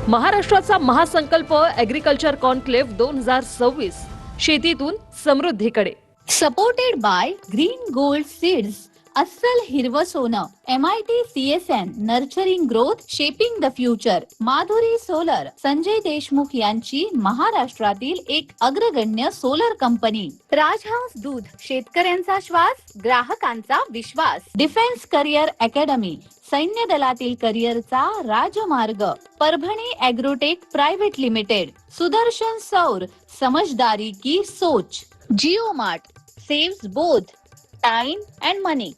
महाराष्ट्राचा महासंकल्प agriculture conclave 2026 शेतीतून समृद्धीकडे. Supported by Green Gold Seeds, अस्सल हिरवं सोनं, MIT CSN, nurturing growth, shaping the future, Madhuri Solar, Sanjay Deshmukh यांची महाराष्ट्रातील एक अग्रगण्य सोलर कंपनी, राजहंस दूध, शेतकऱ्यांचा श्वास, ग्राहकांचा विश्वास, डिफेन्स करिअर अकॅडमी, सैन्य दलातील करिअरचा राजमार्ग, Parbhani agrotech private limited, Sudarshan सौर, समझदारी की सोच, Jio mart, saves both time and money.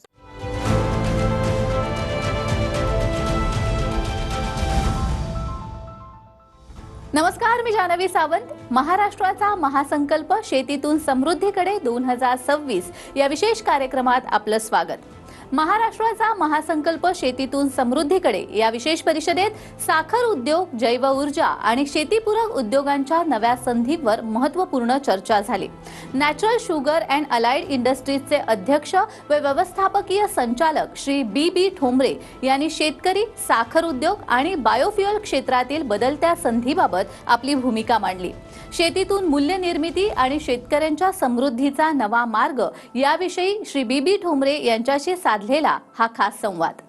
नमस्कार, मी जानवी सावंत. महाराष्ट्राचा महासंकल्प शेतीतून समृद्धीकडे 2026 या विशेष कार्यक्रमात आपलं स्वागत. महाराष्ट्राचा महासंकल्प शेतीतून समृद्धीकडे या विशेष परिषदेत साखर उद्योग, जैव ऊर्जा आणि शेतीपूरक उद्योगांच्या नव्या संधींवर महत्त्वपूर्ण चर्चा झाली. नॅचरल शुगर अँड अलाइड इंडस्ट्रीजचे अध्यक्ष व व्यवस्थापकीय संचालक श्री बी ठोंबरे यांनी शेतकरी, साखर उद्योग आणि बायोफ्युएल क्षेत्रातील बदलत्या संधीबाबत आपली भूमिका मांडली. शेतीतून मूल्य निर्मिती आणि शेतकऱ्यांच्या समृद्धीचा नवा मार्ग याविषयी श्री बी ठोंबरे यांच्याशी साधलेला हा खास संवाद.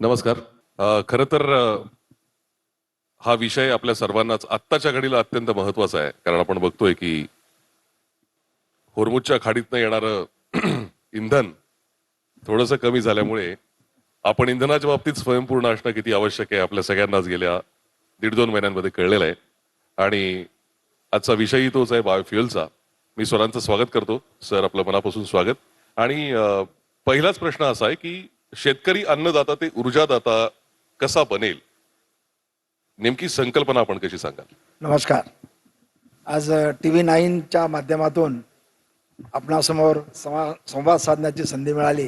नमस्कार. खरं तर हा विषय आपल्या सर्वांनाच आत्ताच्या घडीला अत्यंत महत्वाचा आहे, कारण आपण बघतोय की होर्मुजच्या खाडीतनं येणारं इंधन थोडंसं कमी झाल्यामुळे आपण इंधनाच्या बाबतीत स्वयंपूर्ण असणं किती आवश्यक आहे आपल्या सगळ्यांनाच गेल्या 1.5-2 महिन्यांमध्ये कळलेलं आहे. आणि आजचा विषयही तोच आहे, बायोफ्युएलचा. मी स्वरांचं स्वागत करतो. सर, आपलं मनापासून स्वागत. आणि पहिलाच प्रश्न असा आहे की शेतकरी अन्नदाता ते ऊर्जादाता कसा बनेल, नेमकी संकल्पना आपण कशी सांगाल? नमस्कार. आज TV9च्या माध्यमातून आपणासमोर संवाद साधण्याची संधी मिळाली,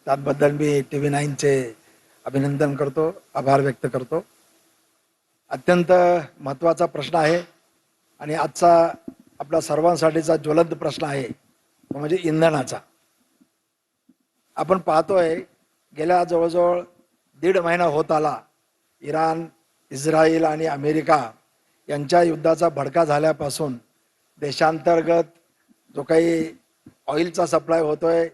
त्याबद्दल मी TV9चे अभिनंदन करतो, आभार व्यक्त करतो. अत्यंत महत्त्वाचा प्रश्न आहे आणि आजचा आपल्या सर्वांसाठीचा ज्वलंत प्रश्न आहे, म्हणजे इंधनाचा. आपण पाहतोय गेल्या जवळजवळ 1.5 महिना होत आला, इराण, इस्रायल आणि अमेरिका यांच्या युद्धाचा भडका झाल्यापासून देशांतर्गत जो काही ऑइलचा सप्लाय होतोय,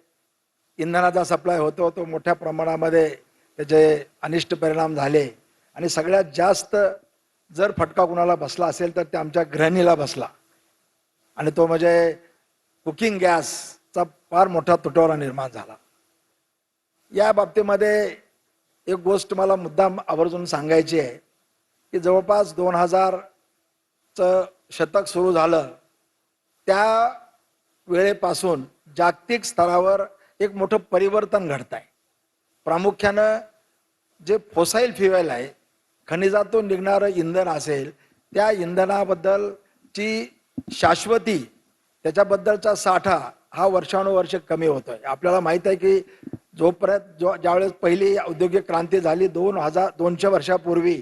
इंधनाचा सप्लाय होतो, तो मोठ्या प्रमाणामध्ये त्याचे अनिष्ट परिणाम झाले. आणि सगळ्यात जास्त जर फटका कुणाला बसला असेल तर ते आमच्या गृहिणीला बसला, आणि तो म्हणजे कुकिंग गॅसचा फार मोठा तुटवडा निर्माण झाला. या बाबतीमध्ये एक गोष्ट मला मुद्दाम आवर्जून सांगायची आहे की जवळपास 2000चं शतक सुरू झालं त्या वेळेपासून जागतिक स्तरावर एक मोठं परिवर्तन घडत आहे. प्रामुख्यानं जे फॉसाईल फ्युएल आहे, खनिजातून निघणारं इंधन असेल, त्या इंधनाबद्दलची शाश्वती, त्याच्याबद्दलचा साठा हा वर्षानुवर्ष कमी होतोय. आपल्याला माहित आहे की जोपर्यंत ज्यावेळेस पहिली औद्योगिक क्रांती झाली 200 वर्षापूर्वी,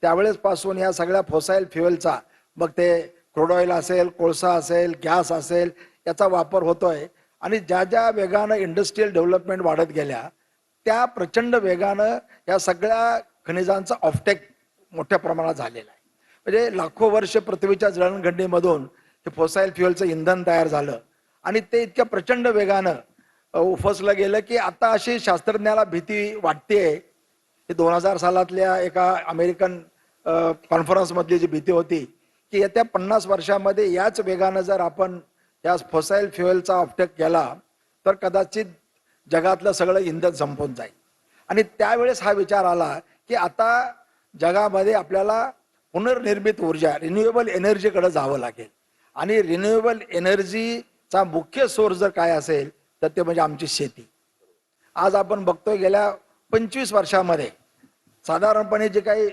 त्यावेळेस पासून या सगळ्या फॉसाईल फ्युएलचा, मग ते क्रूड ऑइल असेल, कोळसा असेल, गॅस असेल, याचा वापर होतोय. आणि ज्या ज्या वेगानं इंडस्ट्रियल डेव्हलपमेंट वाढत गेल्या, त्या प्रचंड वेगानं या सगळ्या खनिजांचा ऑफटेक मोठ्या प्रमाणात झालेला आहे. म्हणजे लाखो वर्ष पृथ्वीच्या जळणघडणीमधून हे फॉसाईल फ्युएलचं इंधन तयार झालं आणि ते इतक्या प्रचंड वेगानं उपसलं गेलं की आता अशी शास्त्रज्ञाला भीती वाटते. ही 2000 सालातल्या एका अमेरिकन कॉन्फरन्समधली जी भीती होती की येत्या 50 वर्षामध्ये याच वेगानं जर आपण या फॉसाईल फ्युएलचा ऑफटेक केला तर कदाचित जगातलं सगळं इंधन संपून जाईल. आणि त्यावेळेस हा विचार आला की आता जगामध्ये आपल्याला पुनर्निर्मित ऊर्जा, रिन्युएबल एनर्जीकडे जावं लागेल. आणि रिन्युएबल एनर्जीचा मुख्य सोर्स जर काय असेल तर ते म्हणजे आमची शेती. आज आपण बघतोय गेल्या 25 वर्षामध्ये साधारणपणे जे काही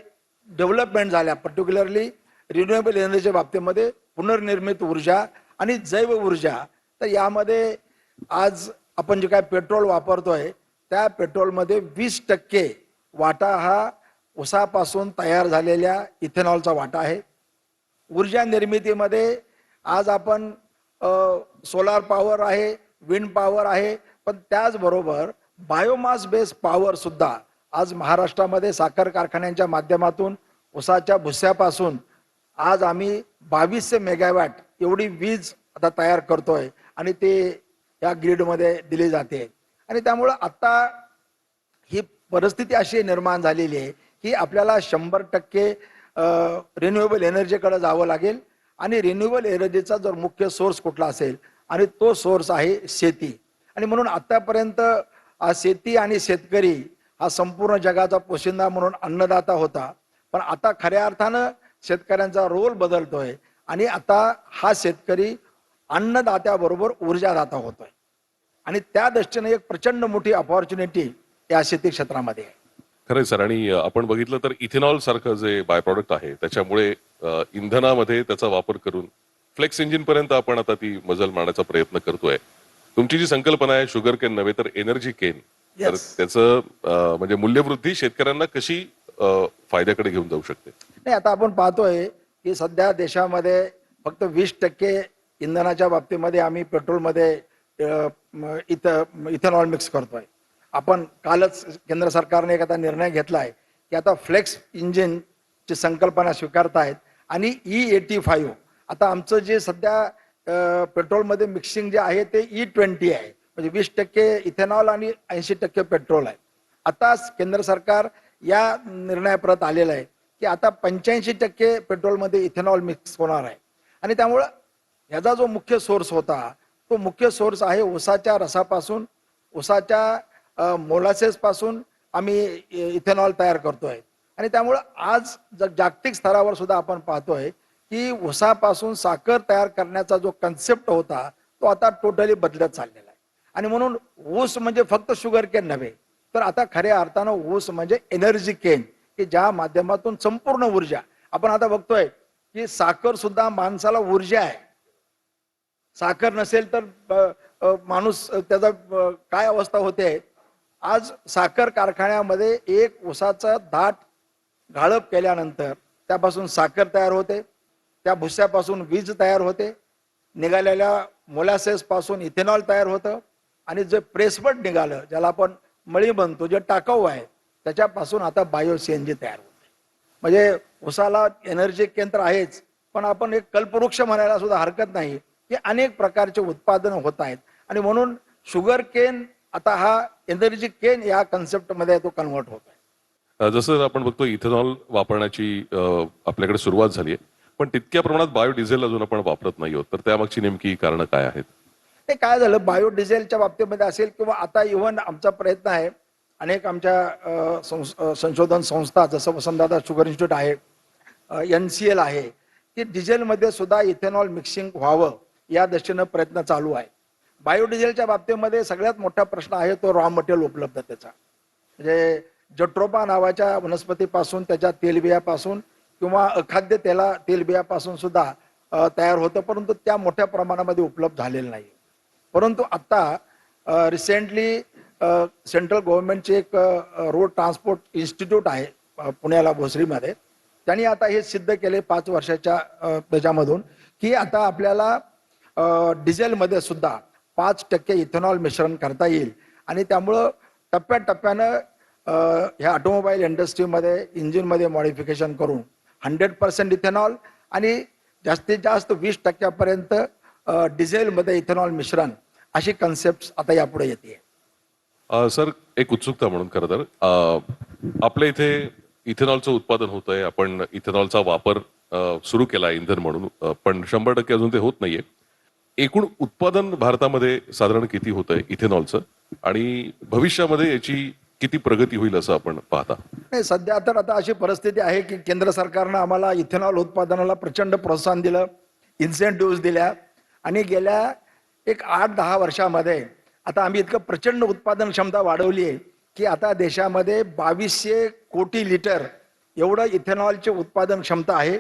डेव्हलपमेंट झाल्या, पर्टिक्युलरली रिन्युएबल एनर्जीच्या बाबतीमध्ये, पुनर्निर्मित ऊर्जा आणि जैव ऊर्जा, तर यामध्ये आज आपण जे काय पेट्रोल वापरतोय त्या पेट्रोलमध्ये 20% वाटा हा ऊसापासून तयार झालेल्या इथेनॉलचा वाटा आहे. ऊर्जा निर्मितीमध्ये आज आपण सोलार पॉवर आहे, विंड पॉवर आहे, पण त्याचबरोबर बायोमास बेस्ड पॉवर सुद्धा आज महाराष्ट्रामध्ये साखर कारखान्यांच्या माध्यमातून ऊसाच्या भुस्यापासून आज आम्ही 2200 मेगावॅट एवढी वीज आता तयार करतोय आणि ते या ग्रीडमध्ये दिली जाते. आणि त्यामुळं आता ही परिस्थिती अशी निर्माण झालेली आहे की आपल्याला 100% रिन्युएबल एनर्जीकडे जावं लागेल. आणि रिन्युएबल एनर्जीचा जर मुख्य सोर्स कुठला असेल आणि तो सोर्स आहे शेती. आणि म्हणून आतापर्यंत शेती आणि शेतकरी हा संपूर्ण जगाचा पोशिंदा म्हणून अन्नदाता होता. पण आता खऱ्या अर्थानं शेतकऱ्यांचा रोल बदलतोय आणि आता हा शेतकरी अन्नदात्याबरोबर ऊर्जादाता होतोय. आणि त्या दृष्टीने एक प्रचंड मोठी अपॉर्च्युनिटी या शेती क्षेत्रामध्ये आहे. खरंय सर. आणि आपण बघितलं तर इथेनॉल सारखं जे बाय प्रॉडक्ट आहे त्याच्यामुळे इंधनामध्ये त्याचा वापर करून फ्लेक्स इंजिन पर्यंत आपण आता ती मजल मारण्याचा प्रयत्न करतोय. तुमची जी संकल्पना आहे शुगर केन नव्हे तर एनर्जी केन, तर त्याचं म्हणजे मूल्यवृद्धी शेतकऱ्यांना कशी फायद्याकडे घेऊन जाऊ शकते? नाही, आता आपण पाहतोय की सध्या देशामध्ये फक्त 20% इंधनाच्या बाबतीमध्ये आम्ही पेट्रोलमध्ये इथेनॉल मिक्स करतोय. आपण कालच केंद्र सरकारने एक आता निर्णय घेतलाय की आता फ्लेक्स इंजिनची संकल्पना स्वीकारतायत आणि E85 आता आमचं जे सध्या पेट्रोलमध्ये मिक्सिंग जे आहे ते E20 आहे. म्हणजे 20% इथेनॉल आणि 80% पेट्रोल आहे. आता केंद्र सरकार या निर्णयाप्रत आलेलं आहे की आता 85% पेट्रोलमध्ये इथेनॉल मिक्स होणार आहे. आणि त्यामुळं ह्याचा जो मुख्य सोर्स होता तो मुख्य सोर्स आहे ऊसाच्या रसापासून, ऊसाच्या मोलासेस पासून आम्ही इथेनॉल तयार करतोय. आणि त्यामुळं आज जागतिक स्तरावर सुद्धा आपण पाहतोय की ऊसापासून साखर तयार करण्याचा जो कन्सेप्ट होता तो आता टोटली बदलत चाललेला आहे. आणि म्हणून ऊस म्हणजे फक्त शुगर केन नव्हे तर आता खऱ्या अर्थानं ऊस म्हणजे एनर्जी केन, की ज्या माध्यमातून संपूर्ण ऊर्जा आपण आता बघतोय की साखर सुद्धा माणसाला ऊर्जा आहे. साखर नसेल तर माणूस त्याचा काय अवस्था होते. आज साखर कारखान्यामध्ये एक ऊसाचा दाट गाळप केल्यानंतर त्यापासून साखर तयार होते, त्या भुस्यापासून वीज तयार होते, निघालेल्या मोलॅसेस पासून इथेनॉल तयार होतं आणि जे प्रेसबट निघालं ज्याला आपण मळी बनतो जे टाकाऊ आहे त्याच्यापासून आता बायो CNG तयार होते. म्हणजे ऊसाला एनर्जी केंद्र आहेच, पण आपण एक कल्पवृक्ष म्हणायला सुद्धा हरकत नाही की अनेक प्रकारचे उत्पादन होत आहेत. आणि म्हणून शुगर केन आता हा एनर्जी केन या कन्सेप्ट मध्ये तो कन्वर्ट होत आहे. जसं आपण बघतो इथेनॉल वापरण्याची आपल्याकडे सुरुवात झाली आहे, पण तितक्या प्रमाणात बायोडिझेल अजून आपण वापरत नाही आहोत. तर त्यामागची नेमकी कारणं काय आहेत? ते काय झालं बायोडिझेलच्या बाबतीमध्ये असेल किंवा आता इव्हन आमचा प्रयत्न आहे अनेक आमच्या संशोधन संस्था जसं वसंतदादा शुगर इन्स्टिट्यूट आहे, NCL आहे, की डिझेलमध्ये सुद्धा इथेनॉल मिक्सिंग व्हावं या दृष्टीनं प्रयत्न चालू आहे. बायोडिझेलच्या बाबतीमध्ये सगळ्यात मोठा प्रश्न आहे तो रॉ मटेरियल उपलब्धतेचा. म्हणजे जट्रोपा नावाच्या वनस्पतीपासून त्याच्या तेलबियापासून किंवा अखाद्य तेलबियापासून सुद्धा तयार होतं, परंतु त्या मोठ्या प्रमाणामध्ये उपलब्ध झालेलं नाही. परंतु आता रिसेंटली सेंट्रल गव्हर्नमेंटचे एक रोड ट्रान्सपोर्ट इन्स्टिट्यूट आहे पुण्याला भोसरीमध्ये, त्यांनी आता हे सिद्ध केले 5 वर्षाच्या त्याच्यामधून की आता आपल्याला डिझेलमध्ये सुद्धा 5% इथेनॉल मिश्रण करता येईल. आणि त्यामुळं टप्प्याटप्प्यानं ह्या ऑटोमोबाईल इंडस्ट्रीमध्ये इंजिनमध्ये मॉडिफिकेशन करून 100% इथेनॉल आणि जास्तीत जास्त 20% डिझेलमध्ये इथेनॉल मिश्रण अशी कन्सेप्ट आता यापुढे येते. सर, एक उत्सुकता म्हणून खरं तर आपल्या इथे इथेनॉलचं उत्पादन होत आहे, आपण इथेनॉलचा वापर सुरू केला इंधन म्हणून, पण 100% अजून ते होत नाहीये. एकूण उत्पादन भारतामध्ये साधारण किती होत आहे इथेनॉलचं आणि भविष्यामध्ये याची किती प्रगती होईल असं आपण पाहता? नाही, सध्या तर आता अशी परिस्थिती आहे की केंद्र सरकारनं आम्हाला इथेनॉल उत्पादनाला प्रचंड प्रोत्साहन दिलं, इन्सेंटिव्ह दिल्या आणि गेल्या एक 8-10 वर्षामध्ये आता आम्ही इतकं प्रचंड उत्पादन क्षमता वाढवली आहे की आता देशामध्ये 2200 कोटी लिटर एवढं इथेनॉलचे उत्पादन क्षमता आहे.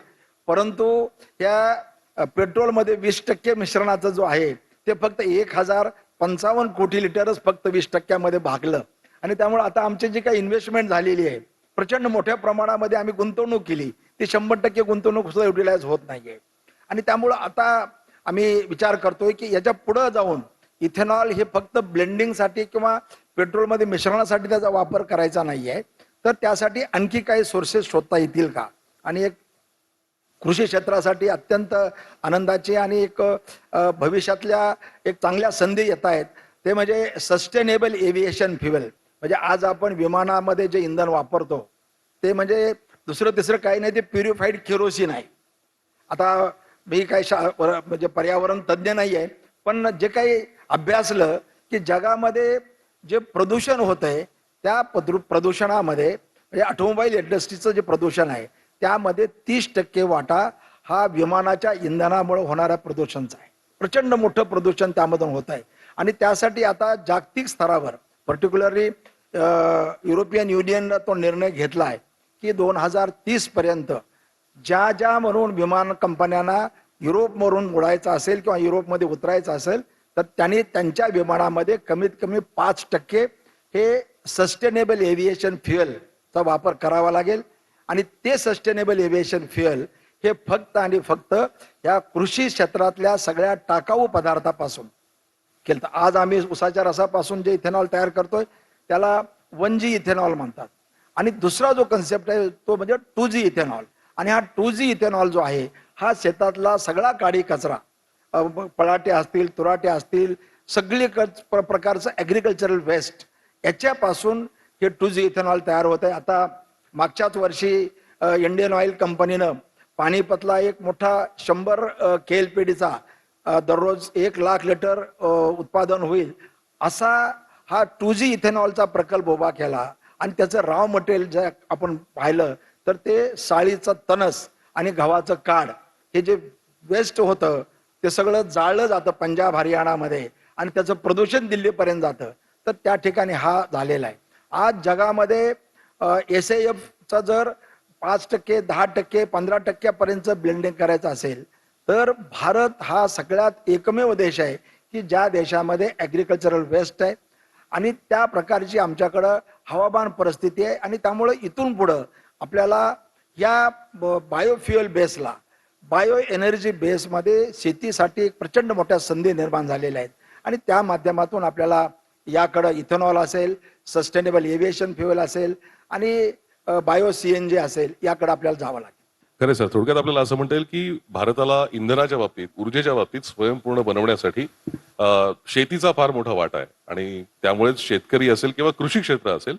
परंतु त्या पेट्रोलमध्ये 20% मिश्रणाचा जो आहे ते फक्त 1055 कोटी लिटरच फक्त 20% भागलं. आणि त्यामुळे आता आमची जी काही इन्व्हेस्टमेंट झालेली आहे प्रचंड मोठ्या प्रमाणामध्ये आम्ही गुंतवणूक केली, ती 100% गुंतवणूक सुद्धा युटिलाइज होत नाहीये. आणि त्यामुळं आता आम्ही विचार करतोय की याच्या पुढे जाऊन इथेनॉल हे फक्त ब्लेंडिंगसाठी किंवा पेट्रोलमध्ये मिश्रणासाठी त्याचा वापर करायचा नाहीये, तर त्यासाठी आणखी काही सोर्सेस शोधता येतील का. आणि एक कृषी क्षेत्रासाठी अत्यंत आनंदाची आणि एक भविष्यातल्या एक चांगल्या संधी येत आहेत. ते म्हणजे सस्टेनेबल एव्हिएशन फ्युएल. म्हणजे आज आपण विमानामध्ये जे इंधन वापरतो ते म्हणजे दुसरं तिसरं काही नाही, ते प्युरिफाईड केरोसिन आहे. आता मी काही म्हणजे पर्यावरण तज्ज्ञ नाही आहे, पण जे काही अभ्यासलं की जगामध्ये जे प्रदूषण होत आहे त्या प्रदूषणामध्ये म्हणजे ऑटोमोबाईल इंडस्ट्रीचं जे प्रदूषण आहे त्यामध्ये 30% वाटा हा विमानाच्या इंधनामुळे होणाऱ्या प्रदूषणाचा आहे. प्रचंड मोठं प्रदूषण त्यामधून होत आहे. आणि त्यासाठी आता जागतिक स्तरावर पर्टिक्युलरली युरोपियन युनियननं तो निर्णय घेतला आहे की 2030 पर्यंत ज्या म्हणून विमान कंपन्यांना युरोपवरून उडायचं असेल किंवा युरोपमध्ये उतरायचं असेल तर त्यांनी त्यांच्या विमानामध्ये कमीत कमी 5% हे सस्टेनेबल एव्हिएशन फ्युएलचा वापर करावा लागेल. आणि ते सस्टेनेबल एव्हिएशन फ्युएल हे फक्त आणि फक्त या कृषी क्षेत्रातल्या सगळ्या टाकाऊ पदार्थापासून केलं. आज आम्ही उसाच्या रसापासून जे इथेनॉल तयार करतोय त्याला 1G इथेनॉल म्हणतात. आणि दुसरा जो कन्सेप्ट आहे तो म्हणजे 2G इथेनॉल. आणि हा 2G इथेनॉल जो आहे हा शेतातला सगळा काडी कचरा, पळाटे असतील, तुराटे असतील, सगळी प्रकारचं ॲग्रिकल्चरल वेस्ट याच्यापासून हे 2G इथेनॉल तयार होत आहे. आता मागच्याच वर्षी इंडियन ऑइल कंपनीनं पानिपतला एक मोठा 100 KLPDचा दररोज 1 लाख लिटर उत्पादन होईल असा हा 2G इथेनॉलचा प्रकल्प उभा केला. आणि त्याचं रॉ मटेरियल जे आपण पाहिलं तर ते साळीचं तणस आणि गव्हाचं काड हे जे वेस्ट होतं ते सगळं जाळलं जातं पंजाब हरियाणामध्ये आणि त्याचं प्रदूषण दिल्लीपर्यंत जातं. तर त्या ठिकाणी हा झालेला आहे. आज जगामध्ये SAFचा जर 5%, 10%, 15% पर्यंत ब्लेंडिंग करायचं असेल तर भारत हा सगळ्यात एकमेव देश आहे की ज्या देशामध्ये ॲग्रिकल्चरल वेस्ट आहे आणि त्या प्रकारची आमच्याकडं हवामान परिस्थिती आहे. आणि त्यामुळे इथून पुढं आपल्याला या बायोफ्युएल बेसला, बायो एनर्जी बेसमध्ये शेतीसाठी एक प्रचंड मोठ्या संधी निर्माण झालेल्या आहेत. आणि त्या माध्यमातून आपल्याला याकडं इथेनॉल असेल, सस्टेनेबल एव्हिएशन फ्युएल असेल आणि बायो CNG असेल याकडे आपल्याला जावं लागेल. खरं सर, थोडक्यात आपल्याला असं म्हणता येईल की भारताला इंधनाच्या बाबतीत, ऊर्जेच्या बाबतीत स्वयंपूर्ण बनवण्यासाठी शेतीचा फार मोठा वाटा आहे. आणि त्यामुळेच शेतकरी असेल किंवा कृषी क्षेत्र असेल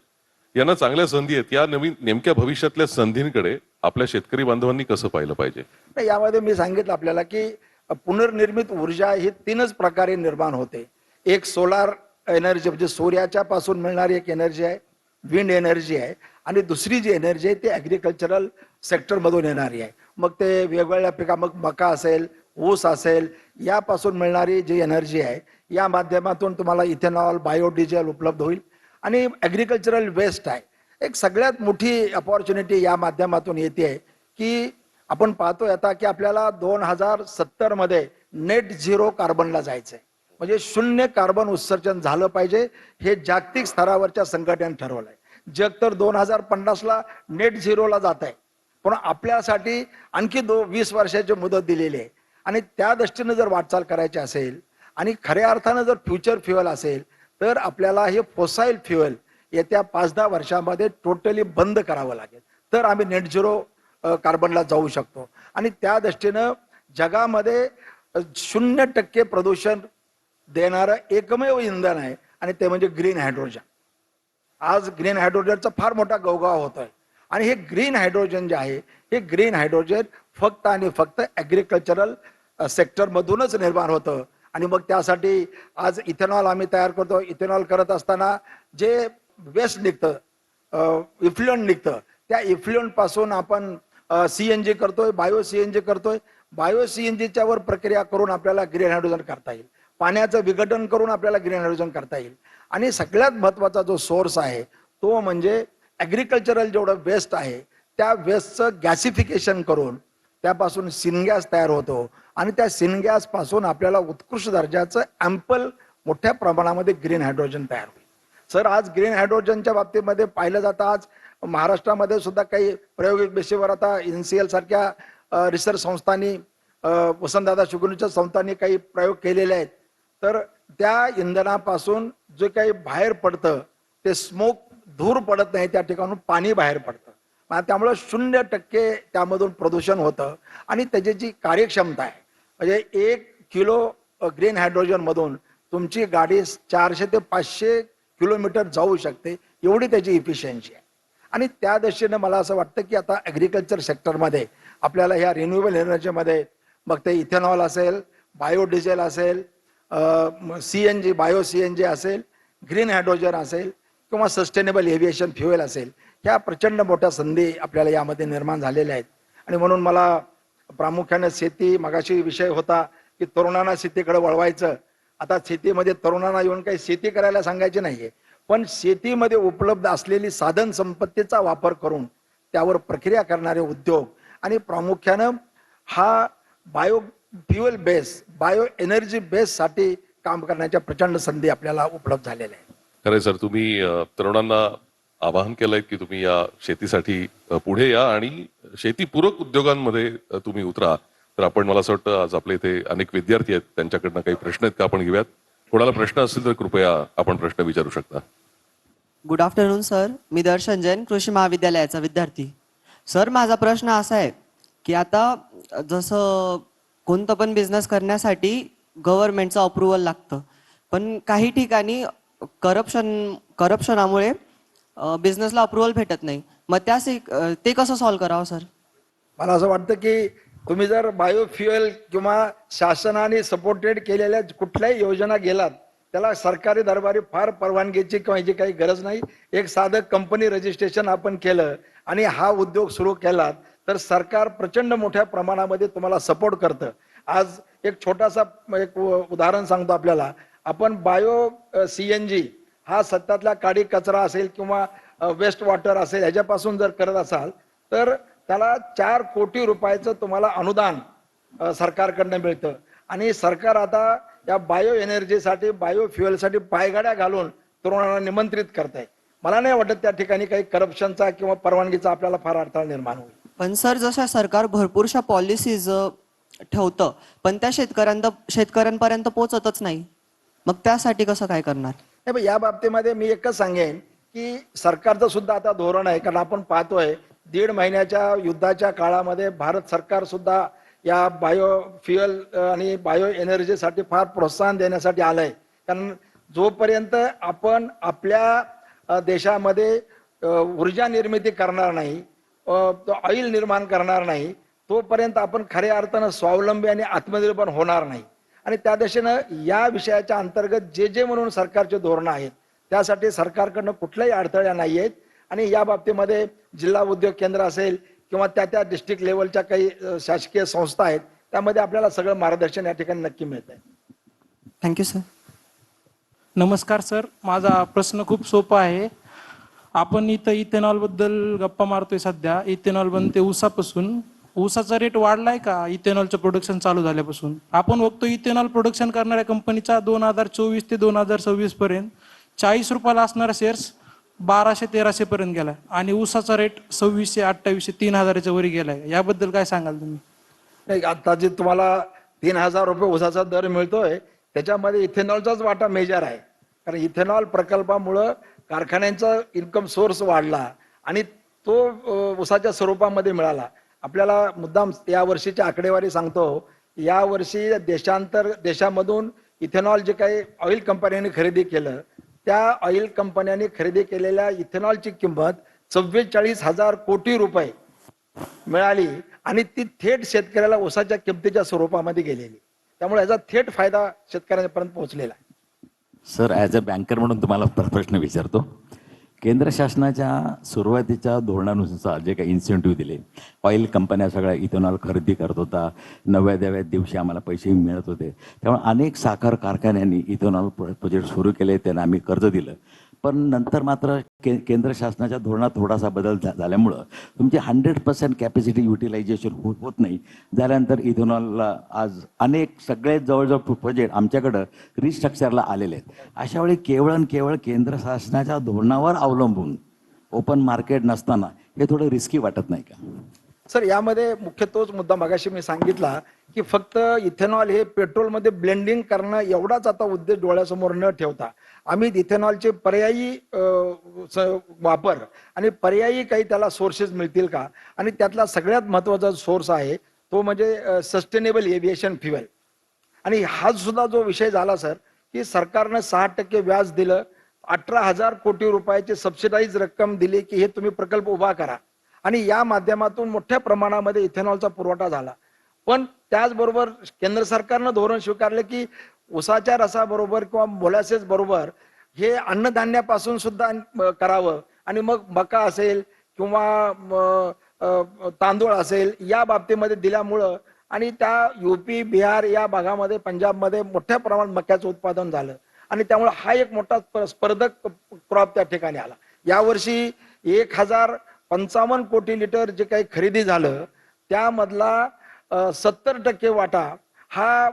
यांना चांगल्या संधी आहेत. या नवीन नेमक्या भविष्यातल्या संधींकडे आपल्या शेतकरी बांधवांनी कसं पाहिलं पाहिजे? यामध्ये मी सांगितलं आपल्याला की पुनर्निर्मित ऊर्जा ही 3च प्रकारे निर्माण होते. एक सोलार एनर्जी म्हणजे सूर्याच्या पासून मिळणारी एक एनर्जी आहे, विंड एनर्जी आहे. आणि दुसरी जी एनर्जी आहे ती ॲग्रिकल्चरल सेक्टरमधून येणारी आहे. मग ते वेगवेगळ्या पिका, मग मका असेल, ऊस असेल, यापासून मिळणारी जी एनर्जी आहे या माध्यमातून तुम्हाला इथेनॉल, बायोडिझेल उपलब्ध होईल. आणि ॲग्रिकल्चरल वेस्ट आहे एक सगळ्यात मोठी अपॉर्च्युनिटी या माध्यमातून येते आहे की आपण पाहतोय आता की आपल्याला 2070 मध्ये नेट झिरो कार्बनला जायचंय. म्हणजे 0 कार्बन उत्सर्जन झालं पाहिजे हे जागतिक स्तरावरच्या संघटनेने ठरवलंय. जग तर 2050ला नेट झिरोला जात आहे, पण आपल्यासाठी आणखी 20 वर्षाची मुदत दिलेली आहे. आणि त्या दृष्टीने जर वाटचाल करायची असेल आणि खऱ्या अर्थानं जर फ्युचर फ्युएल असेल तर आपल्याला हे फोसाईल फ्युएल येत्या 5-10 वर्षामध्ये टोटली बंद करावं लागेल. तर आम्ही नेट झिरो कार्बनला जाऊ शकतो. आणि त्या दृष्टीनं जगामध्ये 0% प्रदूषण देणारं एकमेव इंधन आहे आणि ते म्हणजे ग्रीन हायड्रोजन. आज ग्रीन हायड्रोजनचा फार मोठा गवगाव होतोय. आणि हे ग्रीन हायड्रोजन जे आहे हे ग्रीन हायड्रोजन फक्त आणि फक्त ॲग्रिकल्चरल सेक्टरमधूनच निर्माण होतं. आणि मग त्यासाठी आज इथेनॉल आम्ही तयार करतो. इथेनॉल करत असताना जे वेस्ट निघतं, इफ्लुएंट निघतं, त्या इफ्लुएंट पासून आपण CNG करतोय, बायो CNG करतोय. बायो CNGच्या वर प्रक्रिया करून आपल्याला ग्रीन हायड्रोजन करता येईल. पाण्याचं विघटन करून आपल्याला ग्रीन हायड्रोजन करता येईल. आणि सगळ्यात महत्वाचा जो सोर्स आहे तो म्हणजे ॲग्रिकल्चरल जेवढं वेस्ट आहे त्या वेस्टचं गॅसिफिकेशन करून त्यापासून सिनगॅस तयार होतो. आणि त्या सिनगॅस पासून आपल्याला उत्कृष्ट दर्जाचं ॲम्पल मोठ्या प्रमाणामध्ये ग्रीन हायड्रोजन तयार होईल. सर, आज ग्रीन हायड्रोजनच्या बाबतीमध्ये पाहिलं जातं आज महाराष्ट्रामध्ये सुद्धा काही प्रायोगिक बेसिसवर आता NCL सारख्या रिसर्च संस्थांनी, वसंतदादा शुगुनीच्या संस्थांनी काही प्रयोग केलेले आहेत. तर त्या इंधनापासून जे काही बाहेर पडतं ते स्मोक, धूर पडत नाही, त्या ठिकाणून पाणी बाहेर पडतं. त्यामुळं 0% त्यामधून प्रदूषण होतं आणि त्याची जी कार्यक्षमता आहे म्हणजे 1 किलो ग्रीन हायड्रोजनमधून तुमची गाडी 400 ते 500 किलोमीटर जाऊ शकते, एवढी त्याची इफिशियन्सी आहे. आणि त्या दृष्टीने मला असं वाटतं की आता ॲग्रिकल्चर सेक्टरमध्ये आपल्याला ह्या रिन्युएबल एनर्जीमध्ये मग ते इथेनॉल असेल, बायोडिझेल असेल, CNG बायो CNG असेल, ग्रीन हायड्रोजन असेल किंवा सस्टेनेबल एव्हिएशन फ्युएल असेल, ह्या प्रचंड मोठ्या संधी आपल्याला यामध्ये निर्माण झालेल्या आहेत. आणि म्हणून मला प्रामुख्याने शेती, मगाशी विषय होता की तरुणांना शेतीकडे वळवायचं. आता शेतीमध्ये तरुणांना येऊन काही शेती करायला सांगायचे नाहीये, पण शेतीमध्ये उपलब्ध असलेली साधन संपत्तीचा वापर करून त्यावर प्रक्रिया करणारे उद्योग आणि प्रामुख्यानं हा bio fuel base, bio energy बेससाठी काम करण्याच्या प्रचंड संधी आपल्याला उपलब्ध झालेल्या आहेत. खरंय सर, तुम्ही तरुणांना आवाहन केलंय की तुम्ही या शेतीसाठी पुढे या आणि शेतीपूरक उद्योगांमध्ये तुम्ही उतरा. तर आपण, मला असं वाटतं, आज आपल्या इथे अनेक विद्यार्थी आहेत, त्यांच्याकडनं काही प्रश्न आहेत का आपण घेऊयात. कोणाला प्रश्न असतील तर कृपया आपण प्रश्न विचारू शकता. गुड आफ्टरनून सर, मी दर्शन जैन, कृषी महाविद्यालयाचा विद्यार्थी. सर, माझा प्रश्न असा आहे की आता जसं कोणतं पण बिझनेस करण्यासाठी गव्हर्नमेंटचं अप्रुव्हल लागतं, पण काही ठिकाणी करप्शनामुळे बिझनेसला अप्रुव्हल भेटत नाही. मग ते कसं सॉल्व्ह करावं सर? मला असं वाटतं की तुम्ही जर बायोफ्युएल किंवा शासनाने सपोर्टेड केलेल्या कुठल्याही योजना गेलात, त्याला सरकारी दरबारी फार परवानगीची किंवा याची काही गरज नाही. एक साधं कंपनी रजिस्ट्रेशन आपण केलं आणि हा उद्योग सुरू केलात तर सरकार प्रचंड मोठ्या प्रमाणामध्ये तुम्हाला सपोर्ट करतं. आज एक छोटासा एक उदाहरण सांगतो आपल्याला. आपण बायो CNG हा सत्यातला काडी कचरा असेल किंवा वेस्ट वॉटर असेल ह्याच्यापासून जर करत असाल तर त्याला 4 कोटी रुपयाचं तुम्हाला अनुदान सरकारकडनं मिळतं. आणि सरकार आता या बायो एनर्जीसाठी, बायो फ्युएलसाठी पायगाड्या घालून तरुणांना निमंत्रित करत आहे. मला नाही वाटत त्या ठिकाणी काही करप्शनचा किंवा परवानगीचा आपल्याला फार अडथळा निर्माण होईल. पण सर, जसं सरकार भरपूरशा पॉलिसीज ठेवतं पण त्या शेतकऱ्यांपर्यंत पोहोचतच नाही, मग त्यासाठी कसं काय करणार? नाही, या बाबतीमध्ये मी एकच सांगेन की सरकारचं सुद्धा आता धोरण आहे. कारण आपण पाहतोय 1.5 महिन्याच्या युद्धाच्या काळामध्ये भारत सरकार सुद्धा या बायो फ्युएल आणि बायो एनर्जीसाठी फार प्रोत्साहन देण्यासाठी आलंय. कारण जोपर्यंत आपण आपल्या देशामध्ये ऊर्जा निर्मिती करणार नाही, ऑइल निर्माण करणार नाही, तोपर्यंत आपण खऱ्या अर्थानं स्वावलंबी आणि आत्मनिर्भर होणार नाही. आणि त्या दिशेनं या विषयाच्या अंतर्गत जे म्हणून सरकारचे धोरणं आहेत त्यासाठी सरकारकडनं कुठल्याही अडथळ्या नाही आहेत. आणि या बाबतीमध्ये जिल्हा उद्योग केंद्र असेल किंवा त्या डिस्ट्रिक्ट लेवलच्या काही शासकीय संस्था आहेत, त्यामध्ये आपल्याला सगळं मार्गदर्शन या ठिकाणी नक्की मिळत आहे. Thank you sir. नमस्कार सर, माझा प्रश्न खूप सोपा आहे. आपण इथं इथेनॉल बद्दल गप्पा मारतोय. सध्या इथेनॉल बनते ऊसापासून. ऊसाचा रेट वाढलाय का इथेनॉलचं प्रोडक्शन चालू झाल्यापासून? आपण बघतो इथेनॉल प्रोडक्शन करणाऱ्या कंपनीचा 2024 ते 2026 पर्यंत 40 रुपयाला असणारा शेअर्स 1200-1300 पर्यंत गेलाय आणि ऊसाचा रेट 2600-2800 3000च्या वरी गेलाय. याबद्दल काय सांगाल तुम्ही? नाही, आता जे तुम्हाला 3000 रुपये ऊसाचा दर मिळतोय त्याच्यामध्ये इथेनॉलचाच वाटा मेजर आहे. कारण इथेनॉल प्रकल्पामुळं कारखान्यांचा इन्कम सोर्स वाढला आणि तो ऊसाच्या स्वरूपामध्ये मिळाला. आपल्याला मुद्दाम या वर्षीची आकडेवारी सांगतो. या वर्षी देशामधून इथेनॉल जे काही ऑइल कंपन्यांनी खरेदी केलं, त्या ऑइल कंपन्यांनी खरेदी केलेल्या इथेनॉलची किंमत 44,000 कोटी रुपये मिळाली आणि ती थेट शेतकऱ्याला ऊसाच्या किमतीच्या स्वरूपामध्ये गेलेली. त्यामुळे याचा थेट फायदा शेतकऱ्यांपर्यंत पोहोचलेला आहे. सर, ॲज अ बँकर म्हणून तुम्हाला प्रश्न विचारतो. केंद्र शासनाच्या सुरुवातीच्या धोरणानुसार जे काही इन्सेंटिव्ह दिले, ऑइल कंपन्या सगळ्या इथेनॉल खरेदी करत होता, 9व्या दिवशी आम्हाला पैसे मिळत होते. त्यामुळे अनेक साखर कारखान्यांनी इथेनॉल प्रोजेक्ट सुरू केले, त्यांना आम्ही कर्ज दिलं. पण नंतर मात्र केंद्र शासनाच्या धोरणात थोडासा बदल झाल्यामुळं तुमची 100% कॅपॅसिटी युटिलायझेशन होत नाही. झाल्यानंतर इथेनॉलला आज अनेक सगळे जवळजवळ प्रोजेक्ट आमच्याकडं रिस्ट्रक्चरला आलेले आहेत. अशा वेळी केवळ केंद्र शासनाच्या धोरणावर अवलंबून ओपन मार्केट नसताना हे थोडं रिस्की वाटत नाही का? सर यामध्ये मुख्य तोच मुद्दा मगाशी मी सांगितला की फक्त इथेनॉल हे पेट्रोलमध्ये ब्लेंडिंग करणं एवढाच आता उद्देश डोळ्यासमोर न ठेवता आम्ही इथेनॉलचे पर्यायी वापर आणि पर्यायी काही त्याला सोर्सेस मिळतील का, आणि त्यातला सगळ्यात महत्वाचा सोर्स आहे तो म्हणजे सस्टेनेबल एव्हिएशन फ्युएल. आणि हा सुद्धा जो विषय झाला सर की सरकारनं 6% व्याज दिलं, 18,000 कोटी रुपयाची सबसिडाईज रक्कम दिली की हे तुम्ही प्रकल्प उभा करा, आणि या माध्यमातून मोठ्या प्रमाणामध्ये इथेनॉलचा पुरवठा झाला. पण त्याचबरोबर केंद्र सरकारनं धोरण स्वीकारलं की उसाच्या रसाबरोबर किंवा मोलॅसेस बरोबर हे अन्नधान्यापासून सुद्धा करावं, आणि मग मका असेल किंवा तांदूळ असेल या बाबतीमध्ये दिल्यामुळं आणि त्या युपी बिहार या भागामध्ये पंजाबमध्ये मोठ्या प्रमाणात मक्याचं उत्पादन झालं, आणि त्यामुळे हा एक मोठा स्पर्धक क्रॉप त्या ठिकाणी आला. यावर्षी 1,055 कोटी लिटर जे काही खरेदी झालं त्यामधला 70% वाटा हा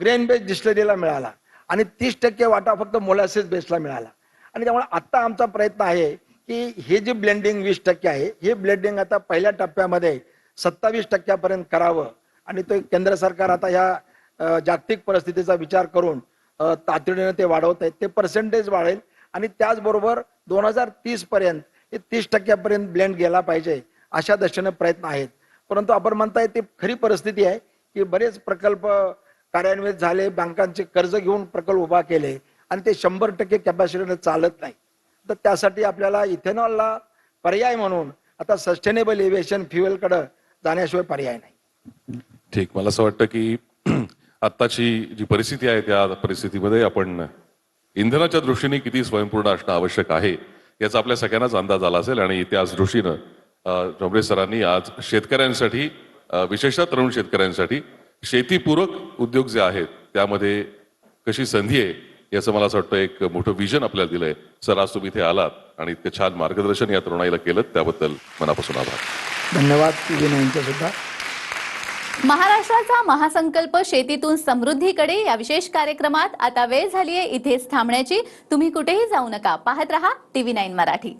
ग्रेन बेस्ड डिस्टिलरीला मिळाला आणि 30% वाटा फक्त मोलॅसिस बेसला मिळाला. आणि त्यामुळे आता आमचा प्रयत्न आहे की हे जे ब्लेंडिंग 20% आहे हे ब्लेंडिंग आता पहिल्या टप्प्यामध्ये 27% करावं, आणि ते केंद्र सरकार आता ह्या जागतिक परिस्थितीचा विचार करून तातडीने ते वाढवत आहेत. ते पर्सेंटेज वाढेल आणि त्याचबरोबर 2030 पर्यंत हे 30% पर्यंत ब्लेंड गेला पाहिजे अशा दृष्टीने प्रयत्न आहेत. परंतु आपण म्हणताय ते खरी परिस्थिती आहे की बरेच प्रकल्प कार्यान्वित झाले, बँकांचे कर्ज घेऊन प्रकल्प उभा केले आणि ते 100% कॅपॅसिटीने चालत नाही. तर त्यासाठी आपल्याला इथेनॉलला पर्याय म्हणून आता सस्टेनेबल एव्हिएशन फ्युएलकडे जाण्याशिवाय पर्याय नाही. ठीक, मला असं वाटतं की आत्ताची जी परिस्थिती आहे त्या परिस्थितीमध्ये आपण इंधनाच्या दृष्टीने किती स्वयंपूर्ण असणं आवश्यक आहे याचा आपल्या सगळ्यांनाच अंदाज आला असेल. आणि त्याच दृष्टीनं डोंबरे सरांनी आज शेतकऱ्यांसाठी, विशेषतः तरुण शेतकऱ्यांसाठी शेतीपूरक उद्योग जे आहेत त्यामध्ये कशी संधी आहे याचं मला असं वाटतं एक मोठं विजन आपल्याला दिलंय. सर आज तुम्ही इथे आलात आणि इतकं छान मार्गदर्शन या तरुणाईला केलं त्याबद्दल मनापासून आभार. धन्यवाद TV 9चे सुद्धा. महाराष्ट्राचा महासंकल्प शेतीतून समृद्धीकडे या विशेष कार्यक्रमात आता वेळ झालीये इथेच थांबण्याची. तुम्ही कुठेही जाऊ नका, पाहत रहा TV 9 मराठी.